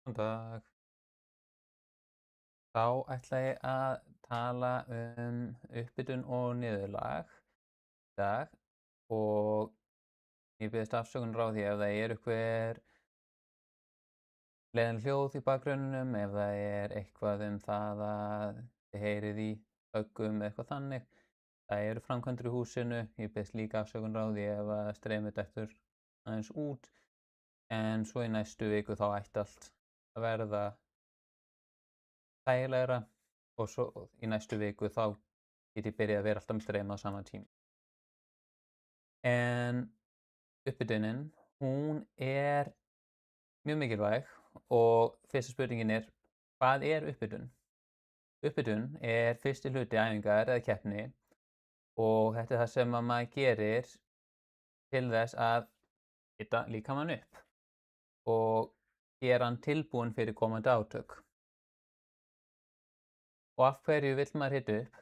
Góðan dag. Þá ætla ég að tala upphitun og niðurlag í dag og ég biðst afsökunar á því ef það er einhver leiðinleg hljóð í bakgrunninum, ef það er eitthvað það að þið heyrið í öggum eða eitthvað þannig. Það eru framkvæmdir í húsinu, ég biðst líka afsökunar á því ef að streymið dettur aðeins út, en svo í næstu viku þá ætti allt að verða þægilegra og svo í næstu viku þá get ég byrjað að vera alltaf með streymi á sama tíma. En upphitunin, hún er mjög mikilvæg og fyrsta spurningin er, hvað er upphitun? Upphitun er fyrsti hluti æfingar eða keppni og þetta er það sem að maður gerir til þess að hita líkamann upp og gera hann tilbúinn fyrir komandi átök. Og af hverju vill maður hita upp?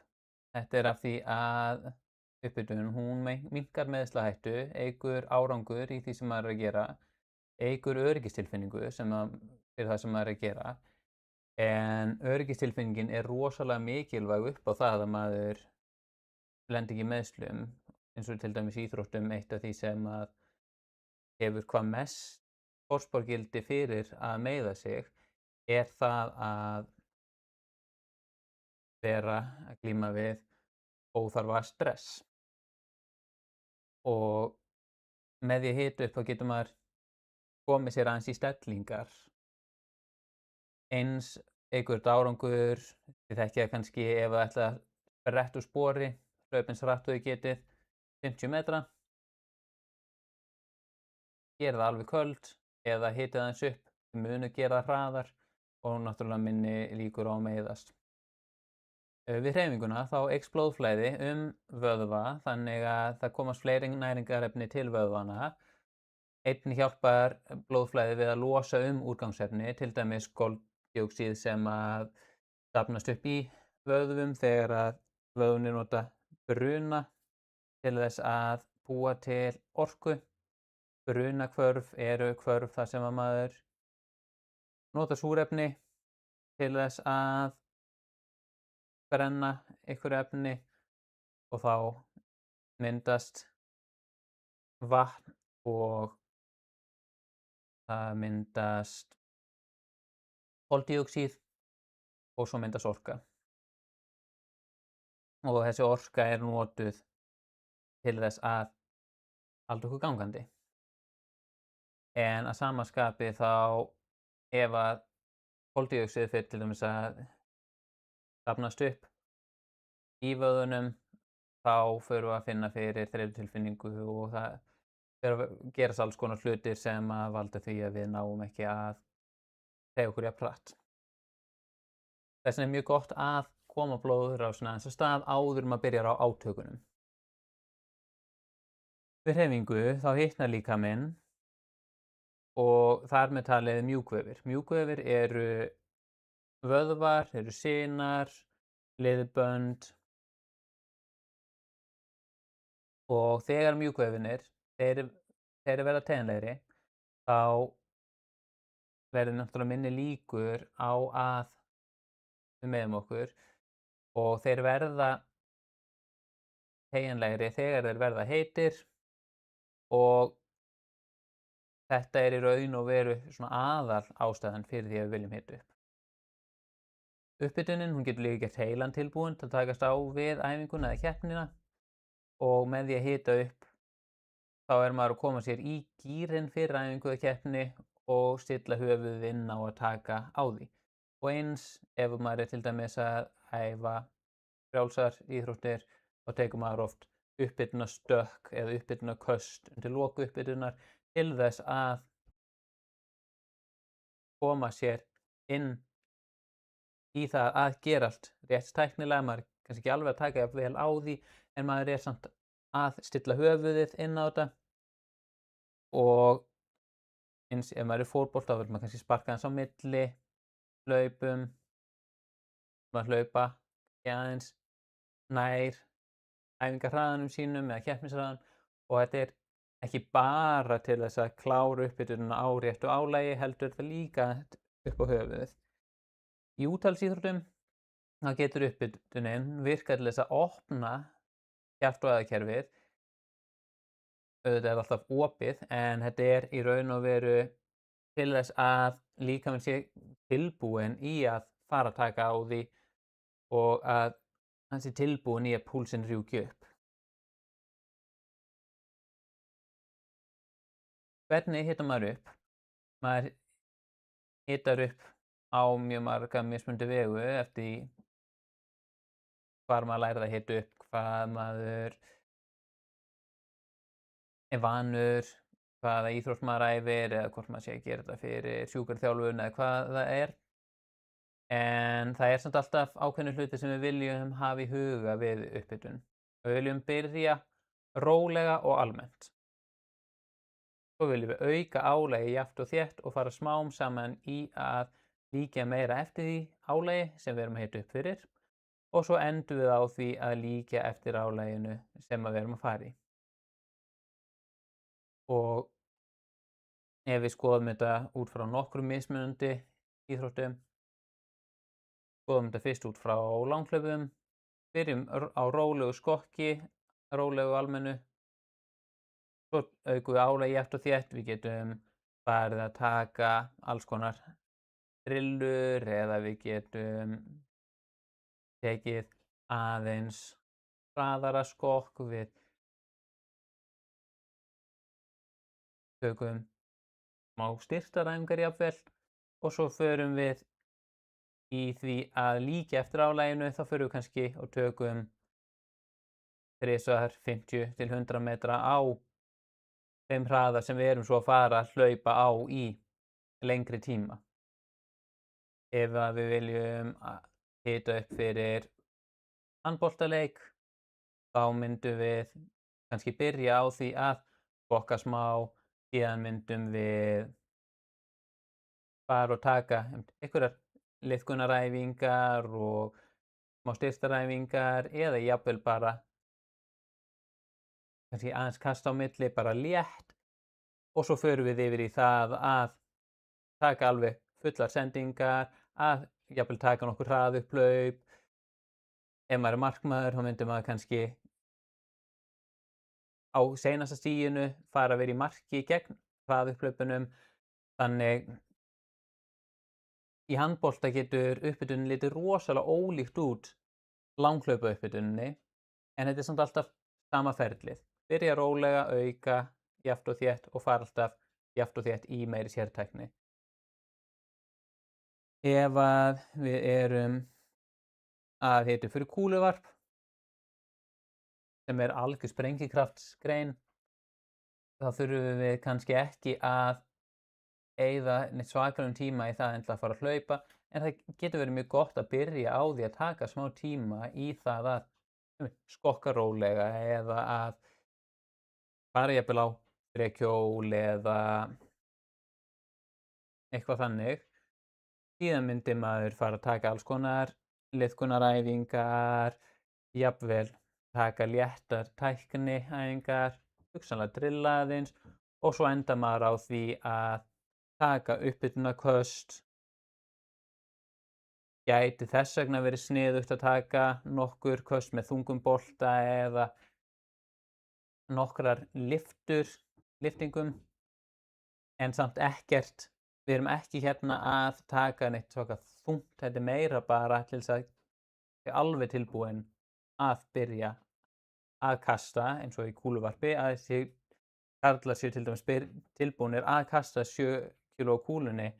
Þetta er af því að upphitun, hún minnkar meiðslahættu, eykur árangur í því sem maður er að gera, eykur öryggistilfinningu fyrir það sem maður er að gera. En öryggistilfinningin er rosalega mikilvæg upp á það að maður lendi ekki í meiðslum, eins og til dæmis í íþróttum. Eitt af því sem að hefur hvað mest forspárgildi fyrir að meiða sig er það að vera að glíma við óþarfa stress. Og með því að hita upp þá getur maður komið sér aðeins í stellingar. Eins eykur þetta árangur, þið þekkið það kannski ef það ætla að spretta úr spori, hlaupa eins hratt og þið getið 50 metra. Gerið það alveg köld eða hitið aðeins upp, þið munu gera það hraðar og náttúrulega minni líkur á að meiðast. Við hreyfinguna þá eykst blóðflæði vöðva þannig að það komast fleiri næringarefni til vöðvana. Einnig hjálpar blóðflæði við að losa úrgangsefni, til dæmis koldíoxíð sem að safnast upp í vöðvum þegar að vöðvarnir nota bruna til þess að búa til orku. Brunahvörf eru hvörf þar sem að maður notar súrefni til þess að brenna einhverju efni og þá myndast vatn og það myndast koldíoxíð og svo myndast orka. Og þessi orka er notuð til þess að halda okkur gangandi. En að sama skapi þá ef að koldíoxíð fer til dæmis að safnast upp í vöðvunum, þá förum við að finna fyrir þreytutilfinningu og það fer að gerast alls konar hlutir sem að valda því að við náum ekki að hreyfa okkur jafn hratt. Þess vegna er mjög gott að koma blóðrásinni aðeins af stað áður maður byrjar á átökunum. Við hreyfingu þá hitnar líkaminn og þar með talið mjúkvefir. Mjúkvefir eru vöðvar, eru sinar, liðbönd og þegar mjúkvefinir þeir verða teygjanlegri þá verður náttúrulega minni líkur á að við meiðum okkur og þeir verða teygjanlegri þegar þeir verða heitir og þetta er í raun og veru svona aðal ástæðan fyrir því að við viljum hita upp. Upphitunin, hún getur líka gert heilann tilbúinn til að takast á við æfinguna eða keppnina og með því að hita upp þá er maður að koma sér í gírinn fyrir æfingu eða keppni og stilla höfuðið inn á að taka á því. Og eins ef maður er til dæmis að æfa frjálsar íþróttir þá tekur maður oft upphitunarstökk eða upphitunaköst undir lok upphitunar til þess að koma sér inn í það að gera allt rétt tæknilega. Maður er kannski ekki alveg að taka vel á því en maður er samt að stilla höfuðið inn á þetta og eins ef maður er í fótbolta þá vil maður kannski sparka aðeins á milli hlaupum, maður hlaupa aðeins nær æfingarhraðanum sínum eða keppnishraðan og þetta er ekki bara til þess að klára upphitunina á réttu álagi heldur þetta líka upp á höfuðið. Í úthaldsíþróttum þá getur upphitunin virkað til þess að opna hjarta- og æðakerfið. Auðvitað er alltaf opið en þetta er í raun og veru til þess að líkaminn sé tilbúinn í að fara að taka á því og að hann sé tilbúinn í að púlsinn rjúki upp. Hvernig hitar maður upp? Maður hitar upp á mjög marga mismunandi vegu eftir því hvar maður lærði að hita upp, hvað maður er vanur, hvaða íþrótt maður æfir eða hvort maður sé að gera þetta fyrir sjúkraþjálfun eða hvað það er. En það er samt alltaf ákveðnir hlutir sem við viljum hafa í huga við upphitun. Við viljum byrja rólega og almennt. Svo viljum við auka álagið jafnt og þétt og fara smám saman í að líkja meira eftir því álagi sem við erum að hita upp fyrir og svo endum við á því að líkja eftir álaginu sem við erum að fara í. Og ef við skoðum þetta út frá nokkrum mismunandi íþróttum, skoðum þetta fyrst út frá langhlaupum, byrjum á rólegu skokki, rólegu almennu, svo aukum við álagið jafnt og þétt, við getum farið að taka alls konar drillur eða við getum tekið aðeins hraðara skokk, við tökum smá styrktaræfingar jafnvel og svo förum við í því að líkja eftir álaginu, þá förum við kannski og tökum 50 til 100 metra á þeim hraða sem við erum svo að fara að hlaupa á í lengri tíma. Ef við viljum hita upp fyrir handboltaleik, þá myndum við kannski byrja á því að skokka smá, síðan myndum við fara og taka einhverjar liðkunaræfingar og smá styrktaræfingar eða jafnvel bara kannski aðeins kasta á milli, bara létt og svo förum við yfir í það að taka alveg fullar sendingar, að jafnvel taka nokkur hraðupphlaup. Ef maður er markmaður þá myndi maður kannski á seinasta stiginu fara að vera í marki gegn hraðupphlaupunum. Þannig í handbolta getur upphitunin litið rosalega ólíkt út langhlaupaupphitunni en þetta er samt alltaf sama ferlið. Byrja rólega, auka, jafnt og þétt og fara alltaf jafnt og þétt í meiri sértækni. Ef við erum að hita upp fyrir kúluvarp, sem er algjör sprengikraftsgrein, þá þurfum við kannski ekki að eyða neitt svakalegum tíma í það endilega að fara að hlaupa, en það getur verið mjög gott að byrja á því að taka smá tíma í það að skokka rólega eða að fara jafnvel á þrekhjól eða eitthvað þannig. Síðan myndi maður fara að taka alls konar liðkunaræfingar, jafnvel taka léttar tækniæfingar, hugsanlega drilla aðeins og svo endar maður á því að taka upphitunarköst. Gæti þess vegna verið sniðugt að taka nokkur köst með þungum bolta eða nokkrar lyftingum, en samt ekkert. Við erum ekki hérna að taka neitt svaka þungt, þetta er meira bara til þess að ég er alveg tilbúinn að byrja að kasta eins og í kúluvarpi, að þessi karlar séu til dæmis tilbúnir að kasta 7 kíló kúlunni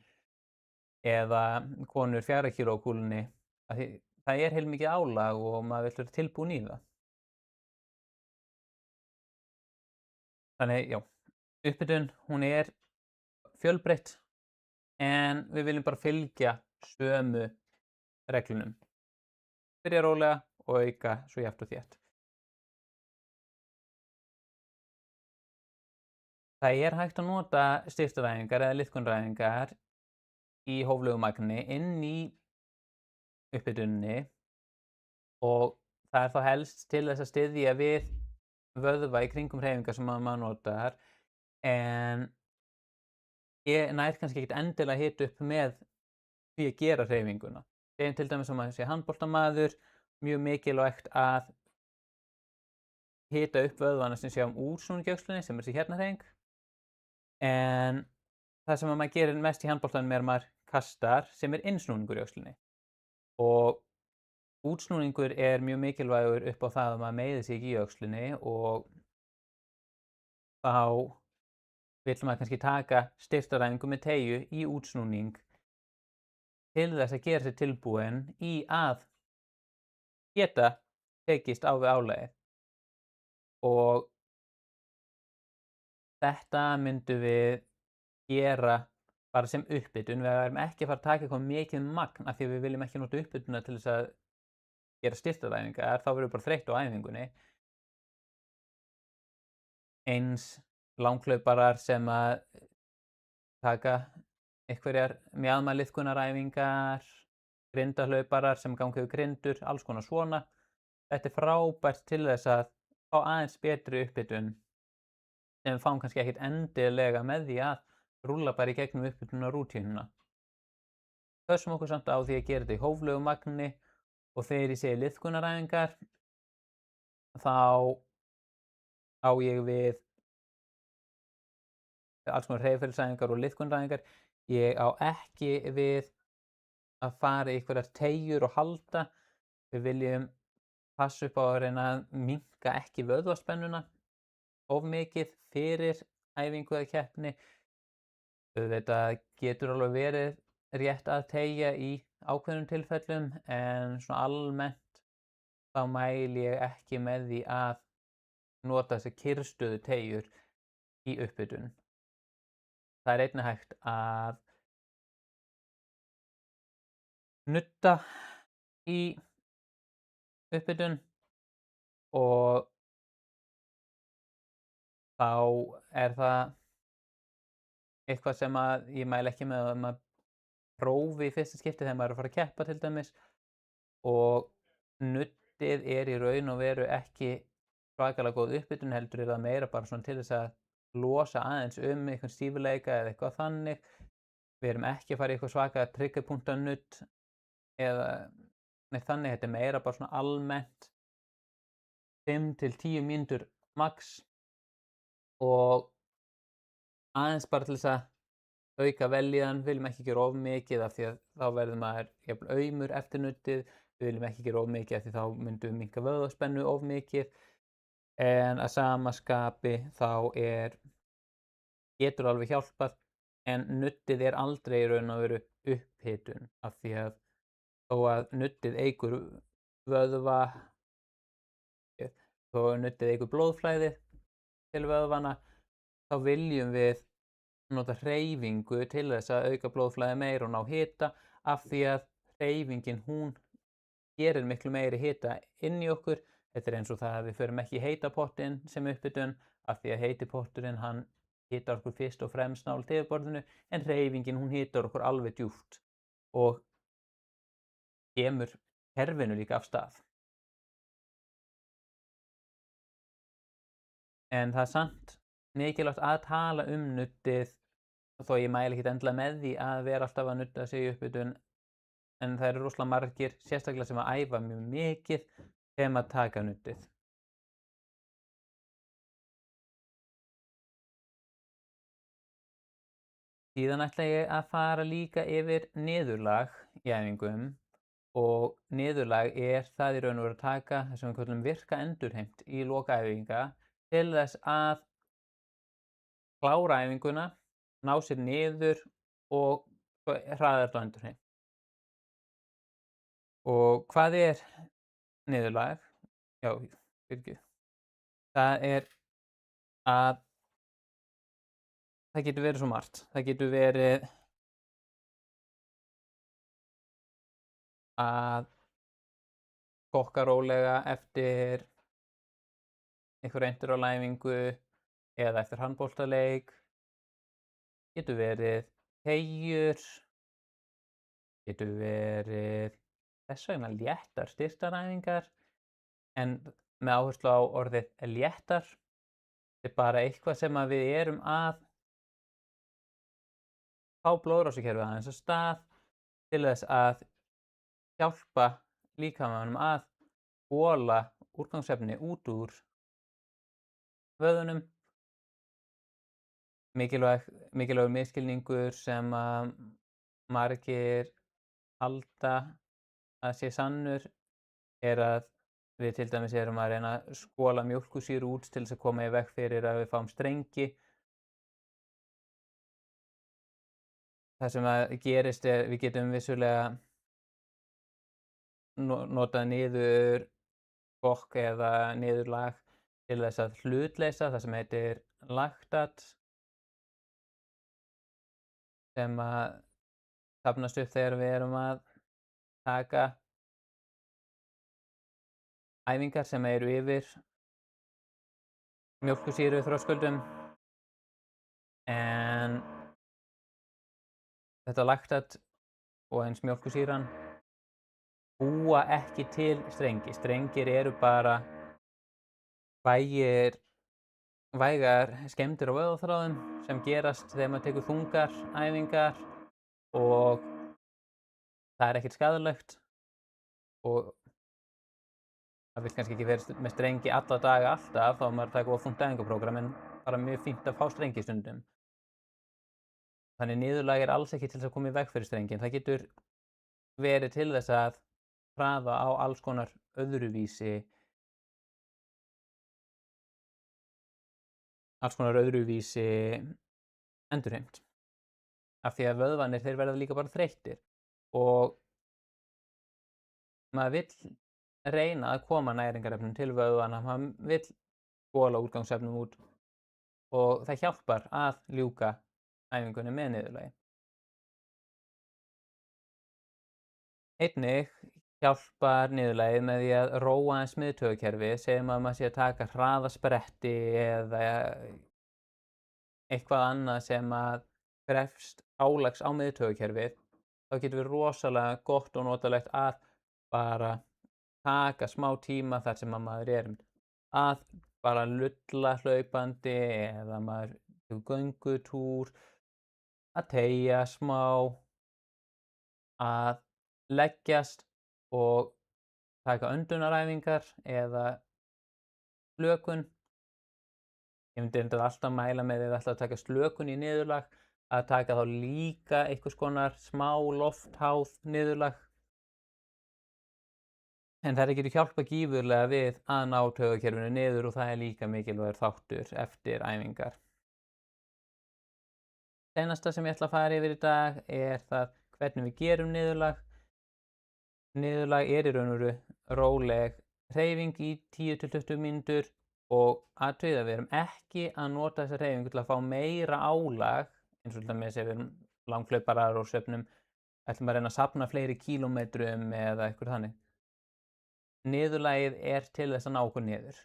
eða konur 4 kíló kúlunni. Það er heilmikið álag og maður vill vera tilbúinn í það. Þannig, já, upphitun, hún er fjölbreytt en við viljum bara fylgja sömu reglunum. Byrja rólega og auka svo jafnt og þétt. Það er hægt að nota styrktaræfingar eða liðkunaræfingar í hóflegu magni inn í upphituninni og það er þá helst til þess að styðja við vöðva í kringum hreyfingar sem maður notar, en ég nær kannski ekkert endilega hita upp með því að gera hreyfinguna. Segjum til dæmis að maður sé handboltamaður, mjög mikilvægt að hita upp vöðvana sem sjáum útsnúning í öxlinni, sem er þessi hérna hreyfing. En það sem maður gerir mest í handboltanum er að maður kastar, sem er innsnúningur í öxlinni. Og útsnúningur er mjög mikilvægur upp á það að maður meiðir sig ekki í öxlinni og þá vill maður kannski taka styrktaræfingu með teygju í útsnúning til þess að gera sér tilbúin í að geta tekist á við álagið. Og þetta myndum við gera bara sem upphitun. Við erum ekki að fara að taka eitthvað mikið magn af því að við viljum ekki nota upphituna til þess að gera styrktaræfingar, þá verðum við bara þreytt á æfingunni. Eins langhlauparar sem að taka einhverjar mjaðmaliðkunaræfingar, grindahlauparar sem ganga yfir grindur, alls konar svona. Þetta er frábært til þess að fá aðeins betri upphitun sem við fáum kannski ekkert endilega með því að rúlla bara í gegnum upphitunar-rútínuna. Pössum okkur samt á því að gera þetta í hóflegu magni og þegar ég segi liðkunaræfingar þá á ég við alls konar hreyfiferilsæfingar og liðkunaræfingar. Ég á ekki við að fara í einhverjar teygjur og halda. Við viljum passa upp á að reyna að minnka ekki vöðvaspennuna of mikið fyrir æfingu eða keppni. Þetta getur alveg verið rétt að teygja í ákveðnum tilfellum en svona almennt þá mæli ég ekki með því að nota þessi kyrrstöðu teygjur í upphitun. Það er einnig hægt að nudda í upphitun og þá er það eitthvað sem að ég mæli ekki með að maður prófi í fyrsta skipti þegar maður er að fara að keppa til dæmis. Og nuddið er í raun og veru ekki svakalega góð upphitun, heldur er það meira bara svona til þess að losa aðeins einhvern stífleika eða eitthvað þannig. Við erum ekki að fara í eitthvað svakalega triggerpunkta nudd eða neitt þannig. Þetta er meira bara svona almennt 5 til 10 mínútur max og aðeins bara til þess að auka vellíðan. Við viljum ekki gera of mikið af því að þá verður maður jafnvel aumur eftir nuddið. Við viljum ekki gera of mikið af því þá myndum við minnka vöðvaspennu of mikið. En að sama skapi þá getur alveg hjálpað en nuddið er aldrei í raun og veru upphitun af því að þó að nuddið eykur vöðva, þó að nuddið eykur blóðflæði til vöðvana, þá viljum við nota hreyfingu til þess að auka blóðflæði meira og ná hita af því að hreyfingin hún gerir miklu meiri hita inn í okkur. Þetta er eins og það að við förum ekki í heita pottinn sem upphitun af því að heiti potturinn hann hitar okkur fyrst og fremst nálægt yfirborðinu en hreyfingin hún hitar okkur alveg djúpt og kemur kerfinu líka af stað. En það er samt mikilvægt að tala nuddið þó ég mæli ekkert endilega með því að vera alltaf að nudda sig í upphitun en það eru rosalega margir, sérstaklega sem að æfa mjög mikið sem að taka nuddið. Síðan ætla ég að fara líka yfir niðurlag í æfingum og niðurlag er það í raun og veru að taka það sem við köllum virka endurheimt í loka æfinga til þess að klára æfinguna, ná sér niður og hraðar á endurheimt. Og hvað er niðurlag? Já, það er að það getur verið svo margt. Það getur verið að skokka rólega eftir einhverja intervallæfingu eða eftir handboltaleik. Getur verið teygjur. Getur verið þess vegna léttar styrktaræfingar en með áherslu á orðið léttar. Þetta er bara eitthvað sem að við erum að fá blóðrásarkerfið aðeins af stað til þess að hjálpa líkamanum að hola úrgangsefni út úr vöðvunum. Mikilvægur misskilningur sem að margir halda að sé sannur er að við til dæmis erum að reyna að skola mjólkursýru út til þess að koma í veg fyrir að við fáum strengi. Það sem að gerist er við getum vissulega notað niðurgokk eða niðurlag til þess að hlutleysa það sem heitir laktat sem að safnast upp þegar við erum að taka æfingar sem eru yfir mjólkursýru þröskuldum. En þetta laktat og eins mjólkursýran búa ekki til strengi. Strengir eru bara vægar skemmdir á vöðvaþráðum sem gerast þegar maður tekur þungar æfingar og það er ekkert skaðlegt og það vill kannski ekki vera með strengi alla daga alltaf þá maður taka of þungt æfingaprógramm en bara mjög fínt að fá strengi stundum. Þannig niðurlag er alls ekki til þess að koma í veg fyrir strengin. Það getur verið til þess að hraða á alls konar öðruvísi endurheimt. Af því að vöðvarnir þeir verða líka bara þreyttir og maður vill reyna að koma næringarefnum til vöðvana, maður vill hola úrgangsefnum út og það hjálpar að ljúka æfingunni með niðurlagi. Einnig hjálpar niðurlagið með því að róa aðeins miðtaugakerfið, segjum að maður sé að taka hraða spretti eða eitthvað annað sem að krefst álags á miðtaugakerfið, þá getur verið rosalega gott og notalegt að bara taka smá tíma þar sem að maður er að bara lulla hlaupandi eða maður tekur göngutúr, að teygja smá, að leggjast og taka öndunaræfingar eða slökun. Ég myndi alltaf mæla með því að ætla að taka slökun í niðurlag að taka þá líka einhvers konar smá loftháð niðurlag. En það getur hjálpað gífurlega við að ná taugakerfinu niður og það er líka mikilvægur þáttur eftir æfingar. Seinasta sem ég ætla að fara yfir í dag er það hvernig við gerum niðurlag. Niðurlag er í raun og veru róleg hreyfing í 10-20 mínútur og athugið að við erum ekki að nota þessa hreyfingu til að fá meira álag eins og til dæmis ef við erum langhlauparar og svefnum ætlum að reyna að safna fleiri kílómetrum eða eitthvað þannig. Niðurlagið er til þess að ná okkur niður.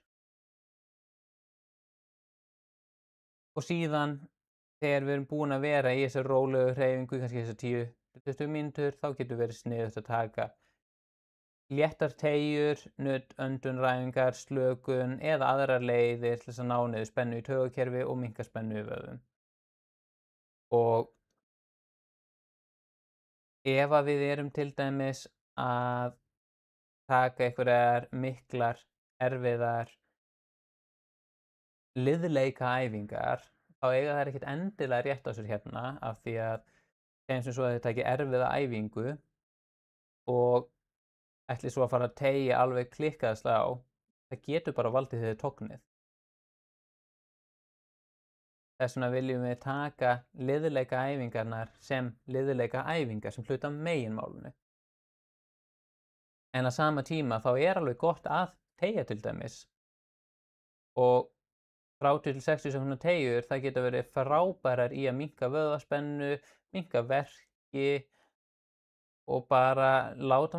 Og síðan þegar við erum búin að vera í þessari rólegu hreyfingu, kannski þessar 10-20 mínútur, þá getur verið sniðugt að taka léttar teygjur, nudd, öndunræfingar, slökun eða aðrar leiðir til þess að ná niður spennu í taugakerfi og minnka spennu í vöðvum. Og ef að við erum til dæmis að taka einhverjar miklar, erfiðar liðleikaæfingar, þá eiga þær ekkert endilega rétt á sér hérna af því að segjum sem svo að þið taki erfiða æfingu og ætli svo að fara að teygja alveg klikkaðslega á, það getur bara valdið þið tognið. Þess vegna viljum við taka liðleikaæfingarnar sem liðleikaæfingar sem hluta af meginmálinu. En á sama tíma þá er alveg gott að teygja til dæmis og 30-60 sekúndna teygjur það geta verið frábærar í að minnka vöðvaspennu, minnka verki og bara láta